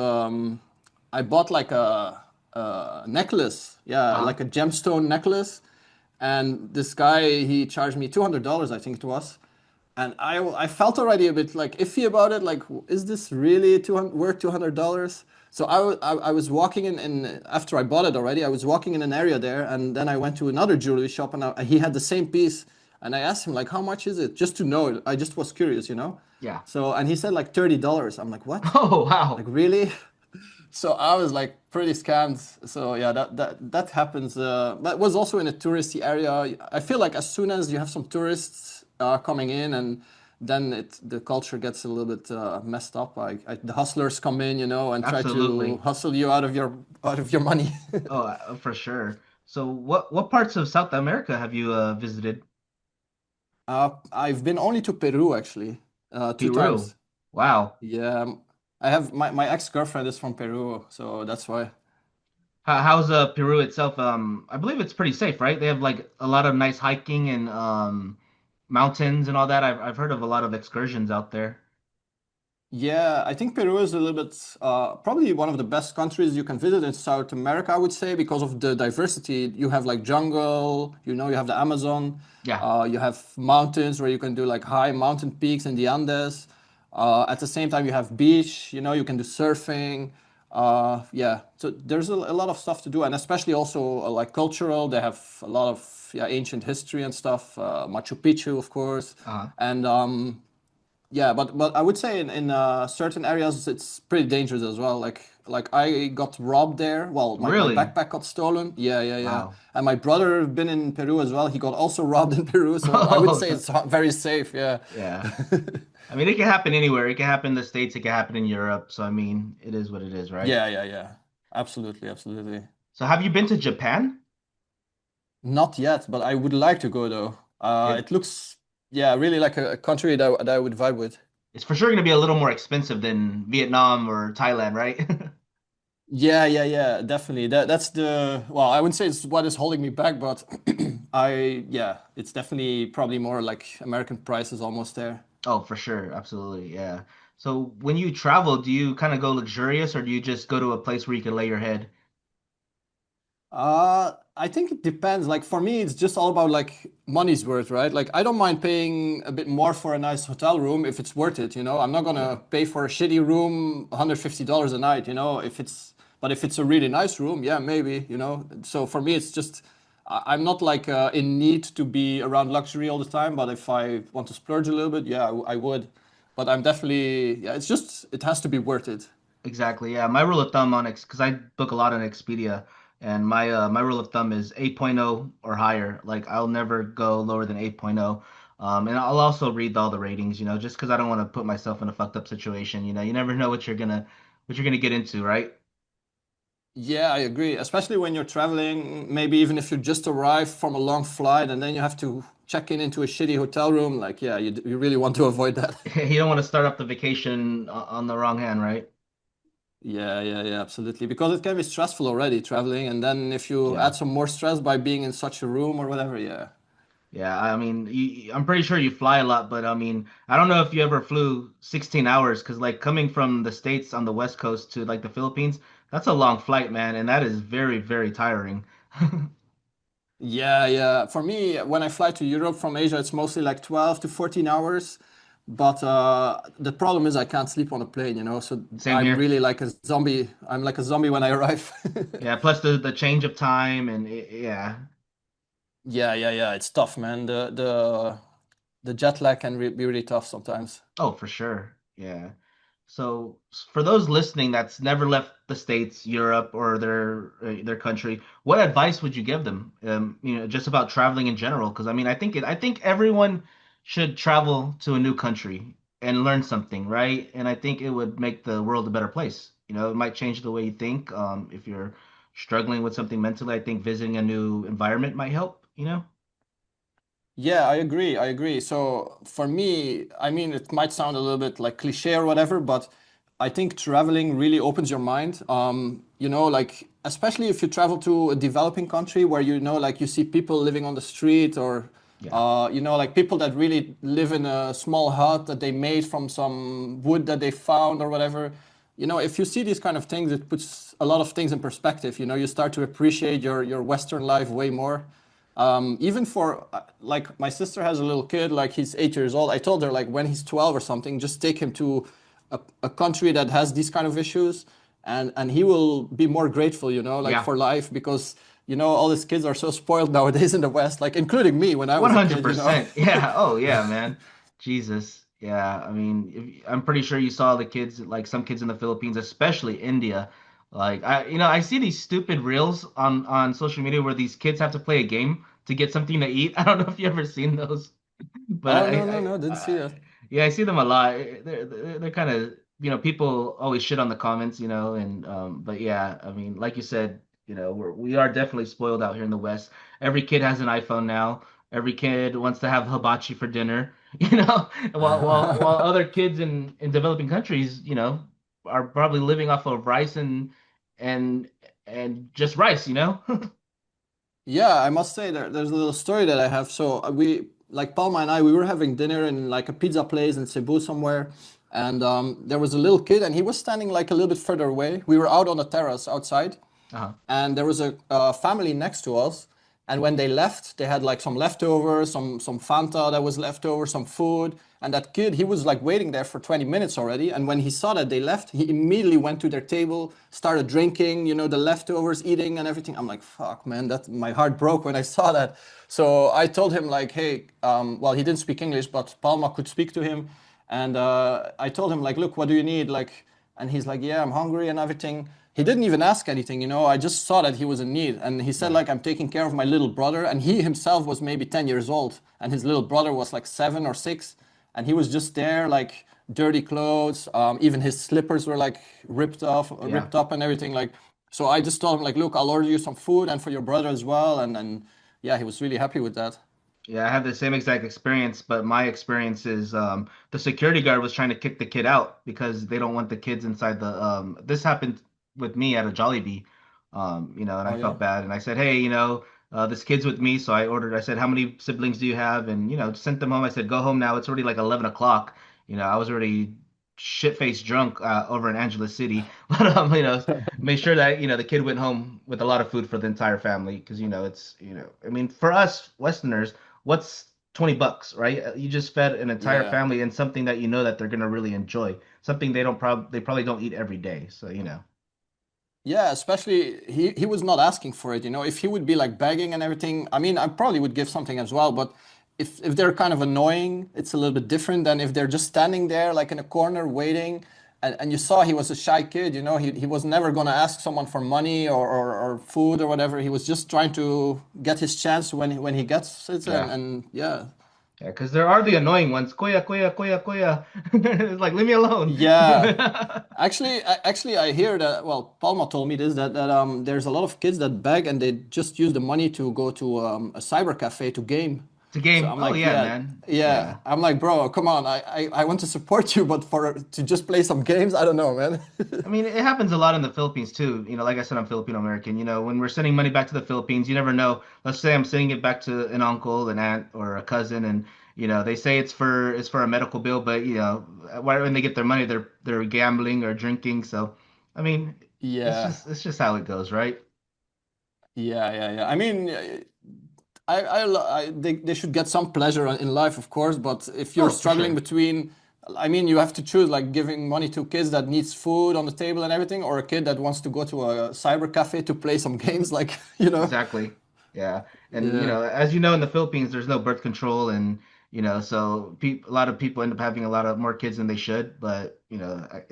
Speaker 2: I bought like a necklace, yeah,
Speaker 1: Uh-huh.
Speaker 2: like a gemstone necklace, and this guy he charged me $200, I think it was, and I felt already a bit like iffy about it, like is this really 200 worth $200? So I was walking in after I bought it already. I was walking in an area there, and then I went to another jewelry shop, and he had the same piece, and I asked him like, how much is it, just to know. I just was curious, you know.
Speaker 1: Yeah.
Speaker 2: So and he said like $30. I'm like, what?
Speaker 1: Oh,
Speaker 2: Like
Speaker 1: wow.
Speaker 2: really? So I was like pretty scammed. So yeah, that happens. That was also in a touristy area. I feel like as soon as you have some tourists coming in, and then the culture gets a little bit messed up. The hustlers come in, and try to
Speaker 1: Absolutely.
Speaker 2: hustle you out of your money.
Speaker 1: Oh, for sure. So what parts of South America have you visited?
Speaker 2: I've been only to Peru actually, two
Speaker 1: Peru.
Speaker 2: times.
Speaker 1: Wow.
Speaker 2: Yeah, I have my ex-girlfriend is from Peru, so that's why.
Speaker 1: How's Peru itself? I believe it's pretty safe, right? They have like a lot of nice hiking and mountains and all that. I've heard of a lot of excursions out there.
Speaker 2: Yeah, I think Peru is a little bit probably one of the best countries you can visit in South America, I would say, because of the diversity. You have like jungle, you have the Amazon,
Speaker 1: Yeah.
Speaker 2: you have mountains where you can do like high mountain peaks in the Andes. At the same time, you have beach, you can do surfing. Yeah, so there's a lot of stuff to do, and especially also like cultural. They have a lot of yeah, ancient history and stuff. Machu Picchu, of course,
Speaker 1: Uh-huh.
Speaker 2: and yeah, but I would say in certain areas it's pretty dangerous as well. Like I got robbed there. Well, my
Speaker 1: Really?
Speaker 2: backpack got stolen. Yeah, yeah, yeah.
Speaker 1: Wow.
Speaker 2: And my brother been in Peru as well. He got also robbed in Peru. So I would
Speaker 1: Oh,
Speaker 2: say
Speaker 1: so
Speaker 2: it's very safe. Yeah.
Speaker 1: yeah. I mean, it can happen anywhere. It can happen in the States. It can happen in Europe. So I mean, it is what it is, right?
Speaker 2: Yeah, yeah, yeah. Absolutely, absolutely.
Speaker 1: So have you been to Japan?
Speaker 2: Not yet, but I would like to go though.
Speaker 1: It,
Speaker 2: It looks yeah, really like a country that I would vibe with.
Speaker 1: it's for sure going to be a little more expensive than Vietnam or Thailand, right?
Speaker 2: Yeah, yeah, yeah, definitely. That's the well, I wouldn't say it's what is holding me back, but yeah, it's definitely probably more like American prices almost there.
Speaker 1: Oh, for sure. Absolutely. Yeah. So when you travel, do you kind of go luxurious or do you just go to a place where you can lay your head?
Speaker 2: I think it depends. Like for me, it's just all about like money's worth, right? Like I don't mind paying a bit more for a nice hotel room if it's worth it, you know. I'm not
Speaker 1: Yeah,
Speaker 2: gonna pay for a shitty room $150 a night, but if it's a really nice room, yeah, maybe, you know. So for me, it's just I'm not like in need to be around luxury all the time, but if I want to splurge a little bit, yeah, I would. But I'm definitely, yeah, it's just it has to be worth it.
Speaker 1: exactly. Yeah. My rule of thumb on X, because I book a lot on Expedia, and my rule of thumb is 8.0 or higher. Like I'll never go lower than 8.0. And I'll also read all the ratings, just because I don't want to put myself in a fucked up situation. You never know what you're gonna get into, right?
Speaker 2: Yeah, I agree. Especially when you're traveling, maybe even if you just arrived from a long flight and then you have to check in into a shitty hotel room, like, yeah, you really want to avoid that.
Speaker 1: You don't want to start up the vacation on the wrong hand, right?
Speaker 2: Yeah, yeah, yeah, absolutely. Because it can be stressful already traveling, and then if you
Speaker 1: Yeah.
Speaker 2: add some more stress by being in such a room or whatever, yeah.
Speaker 1: Yeah, I mean, I'm pretty sure you fly a lot, but I mean, I don't know if you ever flew 16 hours because, like, coming from the States on the West Coast to like the Philippines, that's a long flight, man, and that is very, very tiring.
Speaker 2: Yeah, yeah. For me, when I fly to Europe from Asia, it's mostly like 12 to 14 hours. But the problem is I can't sleep on a plane, you know? So
Speaker 1: Same
Speaker 2: I'm
Speaker 1: here.
Speaker 2: really like a zombie. I'm like a zombie when I arrive.
Speaker 1: Yeah, plus the change of time and yeah.
Speaker 2: Yeah, yeah, yeah. It's tough, man. The jet lag can be really tough sometimes.
Speaker 1: Oh, for sure. Yeah. So for those listening that's never left the States, Europe, or their country, what advice would you give them? Just about traveling in general. Because I mean, I think everyone should travel to a new country and learn something, right? And I think it would make the world a better place. It might change the way you think. If you're struggling with something mentally, I think visiting a new environment might help, you know?
Speaker 2: Yeah, I agree. I agree. So for me, I mean, it might sound a little bit like cliche or whatever, but I think traveling really opens your mind. Like especially if you travel to a developing country where like you see people living on the street or
Speaker 1: Yeah.
Speaker 2: like people that really live in a small hut that they made from some wood that they found or whatever. If you see these kind of things, it puts a lot of things in perspective. You start to appreciate your Western life way more. Even for like my sister has a little kid, like he's 8 years old. I told her like when he's 12 or something, just take him to a country that has these kind of issues, and he will be more grateful, like
Speaker 1: Yeah.
Speaker 2: for life because all these kids are so spoiled nowadays in the West, like including me when I was a kid.
Speaker 1: 100%. Yeah. Oh, yeah, man. Jesus. Yeah. I mean, I'm pretty sure you saw the kids, like some kids in the Philippines, especially India. Like I see these stupid reels on social media where these kids have to play a game to get something to eat. I don't know if you ever seen those. But
Speaker 2: Oh no, no, no, didn't see that.
Speaker 1: yeah, I see them a lot. They're kind of, people always shit on the comments, and but yeah, I mean, like you said, we are definitely spoiled out here in the West. Every kid has an iPhone now. Every kid wants to have hibachi for dinner, while other kids in developing countries, are probably living off of rice and and just rice.
Speaker 2: Yeah, I must say there's a little story that I have. So we like Palma and I, we were having dinner in like a pizza place in Cebu somewhere, and there was a little kid, and he was standing like a little bit further away. We were out on the terrace outside,
Speaker 1: Uh-huh.
Speaker 2: and there was a family next to us. And when they left, they had like some leftovers, some Fanta that was left over, some food. And that kid, he was like waiting there for 20 minutes already. And when he saw that they left, he immediately went to their table, started drinking, the leftovers, eating and everything. I'm like, fuck, man, that my heart broke when I saw that. So I told him like, hey, well, he didn't speak English, but Palma could speak to him. And I told him like, look, what do you need? Like, and he's like, yeah, I'm hungry and everything. He didn't even ask anything. I just saw that he was in need. And he said,
Speaker 1: Yeah.
Speaker 2: like, I'm taking care of my little brother. And he himself was maybe 10 years old. And his little brother was like 7 or 6. And he was just there, like, dirty clothes. Even his slippers were like
Speaker 1: Yeah.
Speaker 2: ripped up and everything. Like, so I just told him, like, look, I'll order you some food and for your brother as well. And yeah, he was really happy with that.
Speaker 1: Yeah, I have the same exact experience, but my experience is the security guard was trying to kick the kid out because they don't want the kids inside the this happened with me at a Jollibee. And I
Speaker 2: Oh,
Speaker 1: felt
Speaker 2: yeah.
Speaker 1: bad and I said, "Hey, this kid's with me." So I said, "How many siblings do you have?" And sent them home. I said, "Go home now. It's already like 11 o'clock." I was already shit-faced drunk over in Angeles City. But made sure that the kid went home with a lot of food for the entire family because it's I mean, for us Westerners, what's $20, right? You just fed an entire
Speaker 2: Yeah.
Speaker 1: family and something that that they're gonna really enjoy, something they probably don't eat every day. So.
Speaker 2: Yeah, especially he was not asking for it. If he would be like begging and everything, I mean, I probably would give something as well, but if they're kind of annoying, it's a little bit different than if they're just standing there like in a corner waiting and you saw he was a shy kid. He was never gonna ask someone for money or food or whatever. He was just trying to get his chance when he gets it
Speaker 1: Yeah.
Speaker 2: and yeah.
Speaker 1: Yeah, because there are the annoying ones. Koya, koya, koya, koya. It's like, leave me alone.
Speaker 2: Yeah. Actually, I hear that. Well, Palma told me this that there's a lot of kids that beg and they just use the money to go to a cyber cafe to game.
Speaker 1: To
Speaker 2: So
Speaker 1: game.
Speaker 2: I'm
Speaker 1: Oh
Speaker 2: like,
Speaker 1: yeah,
Speaker 2: yeah,
Speaker 1: man.
Speaker 2: yeah.
Speaker 1: Yeah.
Speaker 2: I'm like, bro, come on. I want to support you, but for to just play some games, I don't know, man.
Speaker 1: I mean, it happens a lot in the Philippines too. Like I said, I'm Filipino American. When we're sending money back to the Philippines, you never know. Let's say I'm sending it back to an uncle, an aunt, or a cousin, and they say it's for a medical bill, but why when they get their money, they're gambling or drinking. So, I mean, it's
Speaker 2: Yeah,
Speaker 1: just it's just how it goes, right?
Speaker 2: yeah. I mean, they should get some pleasure in life, of course, but if you're
Speaker 1: Oh, for
Speaker 2: struggling
Speaker 1: sure.
Speaker 2: between, I mean, you have to choose like giving money to kids that needs food on the table and everything, or a kid that wants to go to a cyber cafe to play some games, like.
Speaker 1: Exactly. Yeah. And
Speaker 2: Yeah.
Speaker 1: as you know, in the Philippines, there's no birth control, and so a lot of people end up having a lot of more kids than they should. But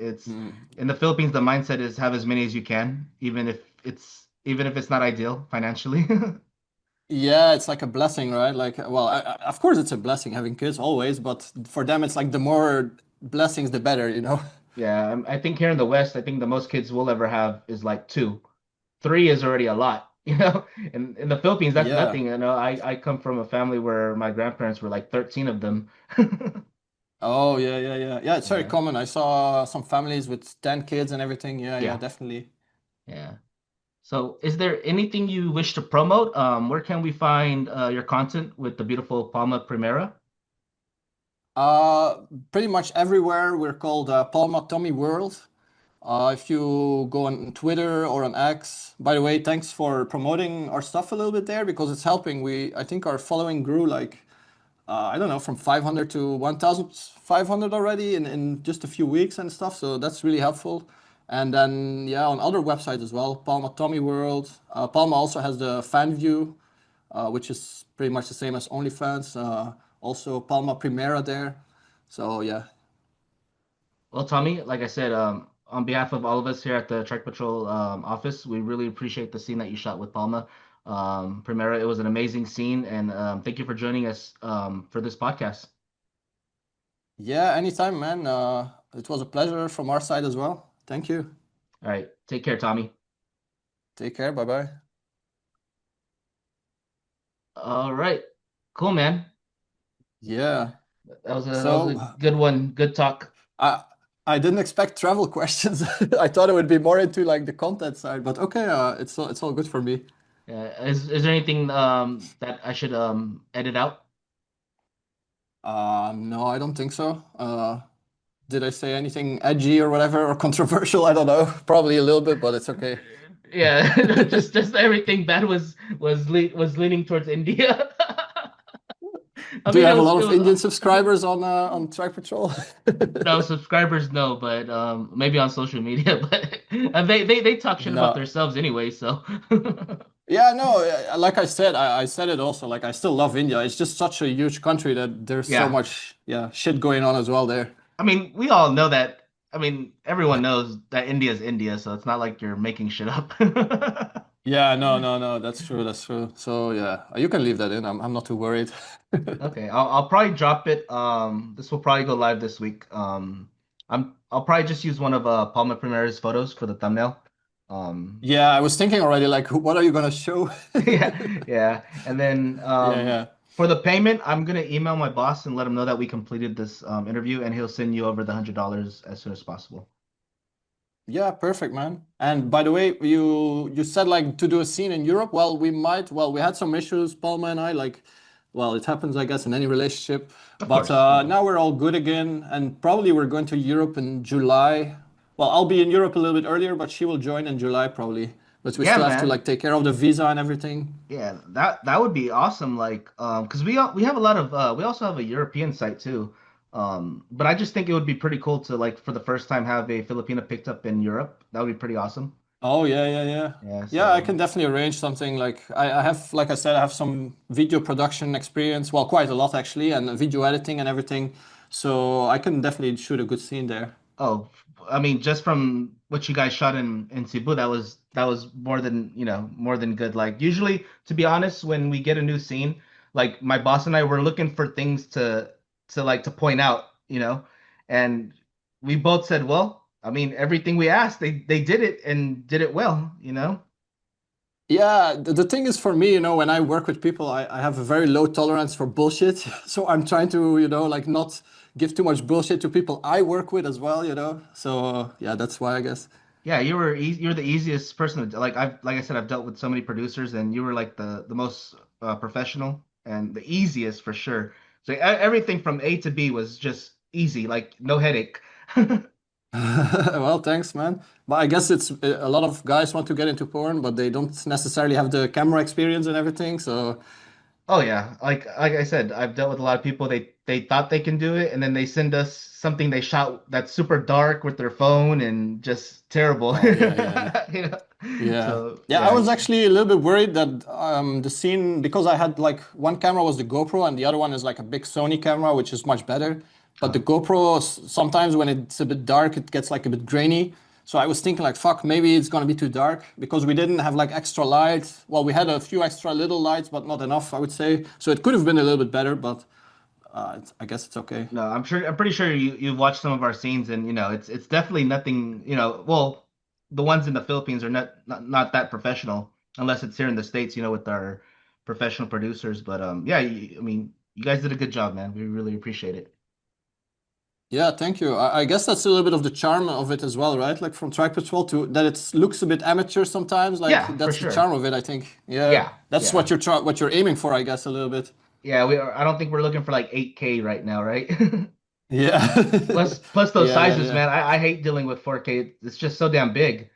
Speaker 1: it's
Speaker 2: Mm.
Speaker 1: in the Philippines, the mindset is have as many as you can, even if it's not ideal financially.
Speaker 2: Yeah, it's like a blessing, right? Like, well, of course it's a blessing having kids always, but for them it's like the more blessings, the better.
Speaker 1: Yeah, I think here in the West, I think the most kids we'll ever have is like two. three is already a lot, you know? In the Philippines, that's
Speaker 2: Yeah.
Speaker 1: nothing. You know, I come from a family where my grandparents were like 13 of them.
Speaker 2: Oh, yeah, yeah, yeah. Yeah, it's very
Speaker 1: Yeah.
Speaker 2: common. I saw some families with 10 kids and everything. Yeah, yeah,
Speaker 1: Yeah.
Speaker 2: definitely.
Speaker 1: Yeah. So, is there anything you wish to promote? Where can we find your content with the beautiful Palma Primera?
Speaker 2: Uh, Pretty much everywhere we're called Palma Tommy World. If you go on Twitter or on X, by the way, thanks for promoting our stuff a little bit there because it's helping. I think our following grew like I don't know, from 500 to 1,500 already in just a few weeks and stuff. So that's really helpful. And then, yeah, on other websites as well, Palma Tommy World. Palma also has the fan view, which is pretty much the same as OnlyFans. Also, Palma Primera there. So, yeah.
Speaker 1: Well, Tommy, like I said, on behalf of all of us here at the Trike Patrol office, we really appreciate the scene that you shot with Palma. Primera, it was an amazing scene, and thank you for joining us for this podcast.
Speaker 2: Yeah, anytime, man. It was a pleasure from our side as well. Thank you.
Speaker 1: All right, take care, Tommy.
Speaker 2: Take care. Bye bye.
Speaker 1: All right, cool, man.
Speaker 2: Yeah.
Speaker 1: That was a
Speaker 2: So,
Speaker 1: good one. Good talk.
Speaker 2: I I didn't expect travel questions. I thought it would be more into like the content side, but okay, it's all good for me.
Speaker 1: Is there anything that I should edit out?
Speaker 2: No, I don't think so. Did I say anything edgy or whatever or controversial? I don't know. Probably a little bit, but it's okay.
Speaker 1: Yeah, just everything bad was leaning towards India. I
Speaker 2: Do you
Speaker 1: mean,
Speaker 2: have a lot
Speaker 1: it
Speaker 2: of
Speaker 1: was
Speaker 2: Indian subscribers on Trike Patrol?
Speaker 1: no subscribers, no, but maybe on social media. But they talk shit about
Speaker 2: No.
Speaker 1: themselves anyway. So
Speaker 2: Yeah, no, like I said, I said it also. Like I still love India. It's just such a huge country that there's so
Speaker 1: yeah,
Speaker 2: much, yeah, shit going on as well there.
Speaker 1: I mean, we all know that. I mean, everyone knows that India is India, so it's not like you're making shit up.
Speaker 2: Yeah, no, no, no, that's true, that's true. So yeah, you can leave that in. I'm not too worried.
Speaker 1: Okay, I'll probably drop it. This will probably go live this week. I'll probably just use one of Palma Primera's photos for the thumbnail. Um,
Speaker 2: Yeah, I was thinking already, like, what are you gonna show?
Speaker 1: yeah, yeah. And then
Speaker 2: Yeah, yeah.
Speaker 1: for the payment, I'm gonna email my boss and let him know that we completed this interview, and he'll send you over the $100 as soon as possible.
Speaker 2: Yeah, perfect, man. And by the way, you said like to do a scene in Europe. Well, we might. Well, we had some issues, Palma and I. Like, well, it happens, I guess, in any relationship.
Speaker 1: Of
Speaker 2: But
Speaker 1: course, yeah.
Speaker 2: now we're all good again, and probably we're going to Europe in July. Well, I'll be in Europe a little bit earlier, but she will join in July probably. But we
Speaker 1: Yeah,
Speaker 2: still have to
Speaker 1: man.
Speaker 2: like take care of the visa and everything.
Speaker 1: Yeah, that would be awesome. Like, because we have a lot of we also have a European site too. But I just think it would be pretty cool to like for the first time have a Filipina picked up in Europe. That would be pretty awesome.
Speaker 2: Oh yeah, yeah, yeah.
Speaker 1: Yeah,
Speaker 2: Yeah, I
Speaker 1: so
Speaker 2: can definitely arrange something. Like I have, like I said, I have some video production experience. Well, quite a lot actually, and video editing and everything. So I can definitely shoot a good scene there.
Speaker 1: oh, I mean, just from what you guys shot in Cebu, that was more than, more than good. Like usually, to be honest, when we get a new scene, like my boss and I were looking for things to point out, and we both said, well, I mean, everything we asked, they did it and did it well.
Speaker 2: Yeah, the thing is for me, when I work with people, I have a very low tolerance for bullshit. So I'm trying to, like not give too much bullshit to people I work with as well. So yeah, that's why I guess.
Speaker 1: Yeah, you're the easiest person like I said, I've dealt with so many producers, and you were like the most professional and the easiest for sure. So everything from A to B was just easy, like no headache.
Speaker 2: Well, thanks, man. But I guess it's a lot of guys want to get into porn, but they don't necessarily have the camera experience and everything. So,
Speaker 1: Oh yeah, like I said, I've dealt with a lot of people. They thought they can do it, and then they send us something they shot that's super dark with their phone and just terrible.
Speaker 2: oh yeah, yeah, yeah.
Speaker 1: You know?
Speaker 2: Yeah.
Speaker 1: So
Speaker 2: Yeah, I
Speaker 1: yeah.
Speaker 2: was actually a little bit worried that the scene because I had like one camera was the GoPro and the other one is like a big Sony camera, which is much better. But the
Speaker 1: Uh,
Speaker 2: GoPro sometimes when it's a bit dark, it gets like a bit grainy. So I was thinking like, fuck, maybe it's gonna be too dark because we didn't have like extra lights. Well, we had a few extra little lights, but not enough, I would say. So it could have been a little bit better, but I guess it's okay.
Speaker 1: no, I'm pretty sure you've watched some of our scenes, and it's definitely nothing. Well, the ones in the Philippines are not that professional unless it's here in the States, with our professional producers. But yeah, I mean, you guys did a good job, man. We really appreciate it.
Speaker 2: Yeah, thank you. I guess that's a little bit of the charm of it as well, right? Like from Trike Patrol to that it looks a bit amateur sometimes. Like
Speaker 1: Yeah, for
Speaker 2: that's the
Speaker 1: sure.
Speaker 2: charm of it, I think. Yeah,
Speaker 1: Yeah,
Speaker 2: that's
Speaker 1: yeah.
Speaker 2: what you're aiming for, I guess, a little bit.
Speaker 1: Yeah, I don't think we're looking for like 8K right now, right?
Speaker 2: Yeah.
Speaker 1: Plus those
Speaker 2: Yeah, yeah,
Speaker 1: sizes,
Speaker 2: yeah.
Speaker 1: man. I hate dealing with 4K. It's just so damn big.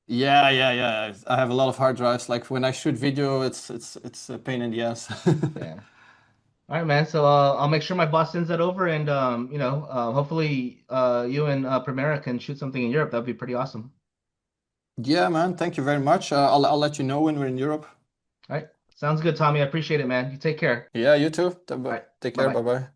Speaker 2: Yeah, yeah, yeah. I have a lot of hard drives. Like when I shoot video, it's a pain in the ass.
Speaker 1: Yeah. All right, man. So I'll make sure my boss sends that over, and hopefully you and Primera can shoot something in Europe. That'd be pretty awesome.
Speaker 2: Yeah, man. Thank you very much. I'll let you know when we're in Europe.
Speaker 1: All right. Sounds good, Tommy. I appreciate it, man. You take care.
Speaker 2: Yeah, you too.
Speaker 1: All right.
Speaker 2: Take care.
Speaker 1: Bye-bye.
Speaker 2: Bye bye.